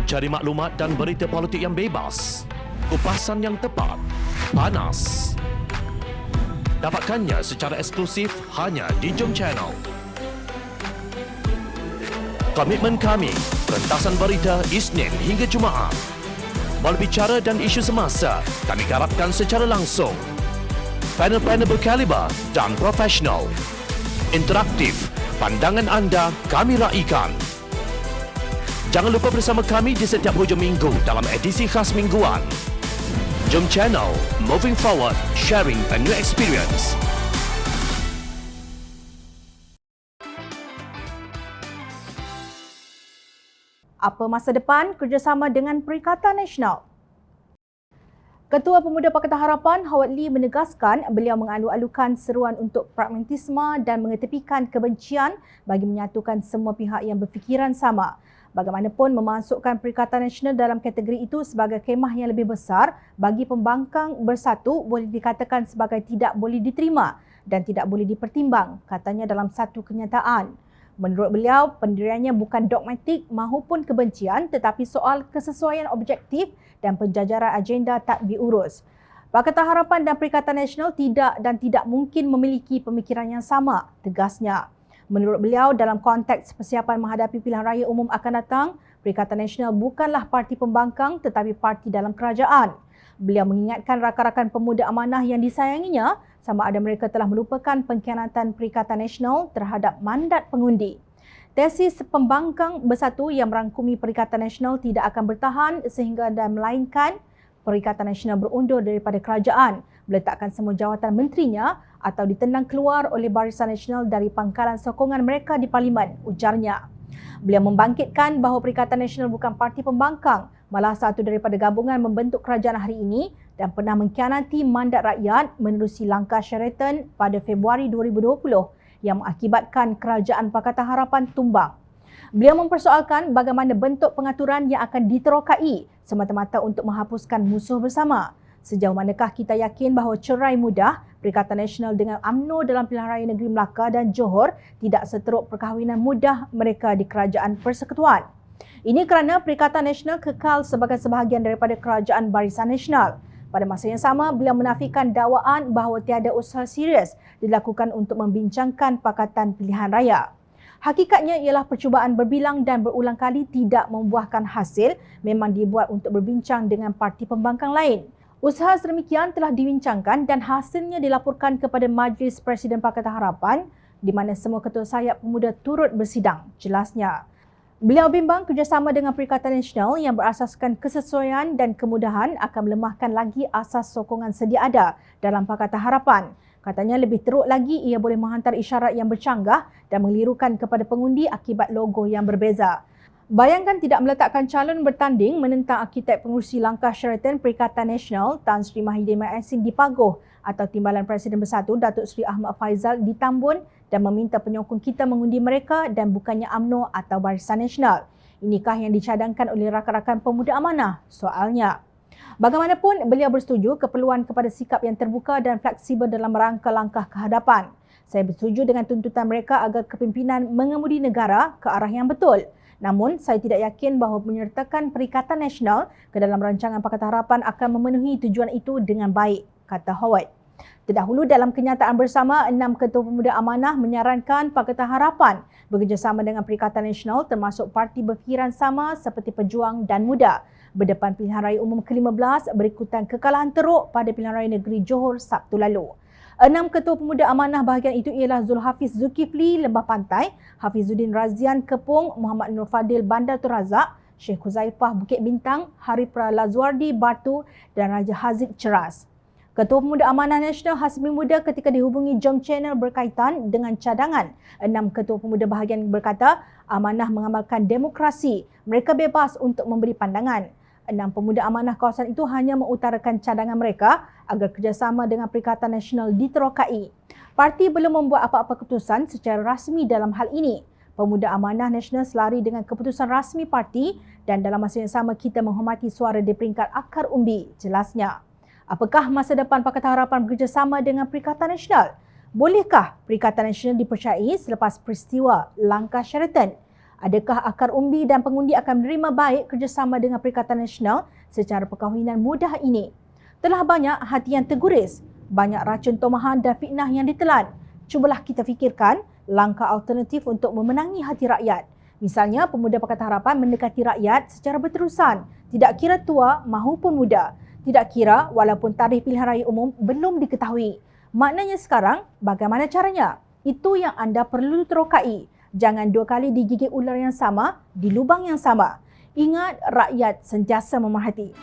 Cari maklumat dan berita politik yang bebas, kupasan yang tepat, panas. Dapatkannya secara eksklusif hanya di Jom Channel. Komitmen kami, pentasan berita Isnin hingga Jumaat. Berbicara dan isu semasa, kami garapkan secara langsung. Panel-panel berkaliber dan profesional. Interaktif, pandangan anda kami raikan. Jangan lupa bersama kami di setiap hujung minggu dalam edisi khas mingguan. Jom Channel, moving forward, sharing a new experience. Apa masa depan kerjasama dengan Perikatan Nasional? Ketua Pemuda Pakatan Harapan Howard Lee menegaskan beliau mengalu-alukan seruan untuk pragmatisme dan mengetepikan kebencian bagi menyatukan semua pihak yang berfikiran sama. Bagaimanapun memasukkan Perikatan Nasional dalam kategori itu sebagai kemah yang lebih besar bagi pembangkang bersatu boleh dikatakan sebagai tidak boleh diterima dan tidak boleh dipertimbang, katanya dalam satu kenyataan. Menurut beliau, pendiriannya bukan dogmatik maupun kebencian tetapi soal kesesuaian objektif dan penjajaran agenda tak diurus. Pakatan Harapan dan Perikatan Nasional tidak mungkin memiliki pemikiran yang sama, tegasnya. Menurut beliau, dalam konteks persiapan menghadapi pilihan raya umum akan datang, Perikatan Nasional bukanlah parti pembangkang tetapi parti dalam kerajaan. Beliau mengingatkan rakan-rakan pemuda amanah yang disayanginya sama ada mereka telah melupakan pengkhianatan Perikatan Nasional terhadap mandat pengundi. Tesis pembangkang bersatu yang merangkumi Perikatan Nasional tidak akan bertahan sehingga dan melainkan Perikatan Nasional berundur daripada kerajaan, meletakkan semua jawatan menterinya atau ditendang keluar oleh Barisan Nasional dari pangkalan sokongan mereka di Parlimen, ujarnya. Beliau membangkitkan bahawa Perikatan Nasional bukan parti pembangkang, malah satu daripada gabungan membentuk kerajaan hari ini dan pernah mengkhianati mandat rakyat menerusi langkah Sheraton pada Februari 2020 yang mengakibatkan kerajaan Pakatan Harapan tumbang. Beliau mempersoalkan bagaimana bentuk pengaturan yang akan diterokai semata-mata untuk menghapuskan musuh bersama. Sejauh manakah kita yakin bahawa cerai mudah Perikatan Nasional dengan UMNO dalam pilihan raya negeri Melaka dan Johor tidak seteruk perkahwinan mudah mereka di Kerajaan Persekutuan. Ini kerana Perikatan Nasional kekal sebagai sebahagian daripada Kerajaan Barisan Nasional. Pada masa yang sama, beliau menafikan dakwaan bahawa tiada usaha serius dilakukan untuk membincangkan Pakatan Pilihan Raya. Hakikatnya ialah percubaan berbilang dan berulang kali tidak membuahkan hasil memang dibuat untuk berbincang dengan parti pembangkang lain. Usaha sedemikian telah dibincangkan dan hasilnya dilaporkan kepada Majlis Presiden Pakatan Harapan di mana semua ketua sayap pemuda turut bersidang, jelasnya. Beliau bimbang kerjasama dengan Perikatan Nasional yang berasaskan kesesuaian dan kemudahan akan melemahkan lagi asas sokongan sedia ada dalam Pakatan Harapan. Katanya lebih teruk lagi ia boleh menghantar isyarat yang bercanggah dan mengelirukan kepada pengundi akibat logo yang berbeza. Bayangkan tidak meletakkan calon bertanding menentang arkitek pengurusi langkah Sheraton Perikatan Nasional Tan Sri Mahidin Yassin di Pagoh atau Timbalan Presiden Bersatu Datuk Seri Ahmad Faizal di Tambun dan meminta penyokong kita mengundi mereka dan bukannya UMNO atau Barisan Nasional. Inikah yang dicadangkan oleh rakan-rakan pemuda amanah? Soalnya. Bagaimanapun, beliau bersetuju keperluan kepada sikap yang terbuka dan fleksibel dalam rangka langkah kehadapan. Saya bersetuju dengan tuntutan mereka agar kepimpinan mengemudi negara ke arah yang betul. Namun, saya tidak yakin bahawa menyertakan Perikatan Nasional ke dalam rancangan Pakatan Harapan akan memenuhi tujuan itu dengan baik, kata Howard. Terdahulu dalam kenyataan bersama, 6 ketua pemuda amanah menyarankan Pakatan Harapan bekerjasama dengan Perikatan Nasional termasuk parti berfikiran sama seperti Pejuang dan Muda berdepan pilihan raya umum ke-15 berikutan kekalahan teruk pada pilihan raya negeri Johor Sabtu lalu. 6 ketua pemuda amanah bahagian itu ialah Zulhafiz Zulkifli Lembah Pantai, Hafizuddin Razian Kepung, Muhammad Nur Fadil Bandar Tun Razak, Syekh Huzaifah Bukit Bintang, Haripra Lazwardi Batu dan Raja Haziq Ceras. Ketua Pemuda Amanah Nasional Hasbi Muda ketika dihubungi Jom Channel berkaitan dengan cadangan. 6 ketua pemuda bahagian berkata, amanah mengamalkan demokrasi. Mereka bebas untuk memberi pandangan. 6 pemuda amanah kawasan itu hanya mengutarakan cadangan mereka agar kerjasama dengan Perikatan Nasional diterokai. Parti belum membuat apa-apa keputusan secara rasmi dalam hal ini. Pemuda Amanah Nasional selari dengan keputusan rasmi parti dan dalam masa yang sama kita menghormati suara di peringkat akar umbi, jelasnya. Apakah masa depan Pakatan Harapan bekerjasama dengan Perikatan Nasional? Bolehkah Perikatan Nasional dipercayai selepas peristiwa langkah Sheraton? Adakah akar umbi dan pengundi akan menerima baik kerjasama dengan Perikatan Nasional secara perkahwinan mudah ini? Telah banyak hati yang terguris, banyak racun tomahan dan fitnah yang ditelan. Cubalah kita fikirkan langkah alternatif untuk memenangi hati rakyat. Misalnya, Pemuda Pakatan Harapan mendekati rakyat secara berterusan, tidak kira tua mahupun muda. Tidak kira walaupun tarikh pilihan raya umum belum diketahui. Maknanya sekarang, bagaimana caranya? Itu yang anda perlu terokai. Jangan 2 kali digigit ular yang sama di lubang yang sama. Ingat, rakyat sentiasa memerhati.